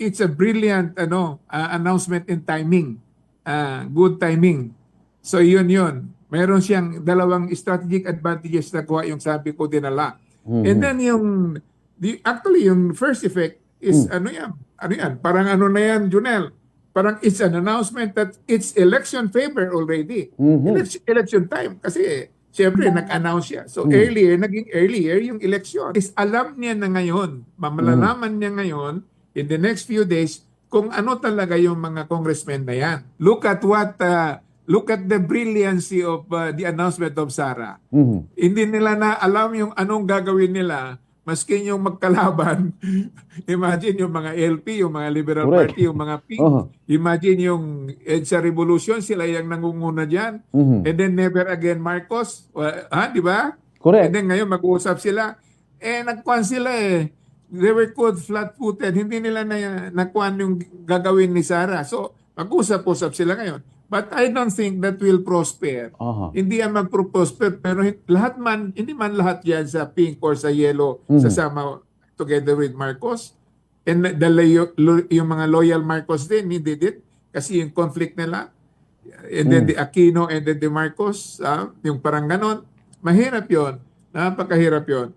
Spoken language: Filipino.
it's a brilliant announcement in timing. Good timing. So yun. Meron siyang dalawang strategic advantages na kuha yung sabi ko dinala. And then actually yung first effect is ano yan? Parang ano na yan, Junel? Parang it's an announcement that it's election favor already. Election time. Kasi siyempre nag-announce siya. So naging earlier yung election. Is alam niya na ngayon, malalaman niya ngayon in the next few days kung ano talaga yung mga congressmen na yan. Look at the brilliancy of the announcement of Sara. Hindi nila na alam yung anong gagawin nila. Maski yung magkalaban, imagine yung mga LP, yung mga Liberal Party, yung mga Pink, imagine yung EDSA Revolution, sila yung nangunguna dyan. And then never again Marcos, di ba? Correct. And then ngayon mag-uusap sila. Nagkuhan sila they were caught flat-footed. Hindi nila nakuhan yung gagawin ni Sara. So, mag-usap-usap sila ngayon. But I don't think that will prosper. Hindi yan mag-prosper, pero hindi man lahat yan sa pink or sa yellow sasama together with Marcos. And yung mga loyal Marcos din, hindi din. Kasi yung conflict nila, and then the Aquino and then the Marcos, yung parang ganon, mahirap yon, napakahirap yon.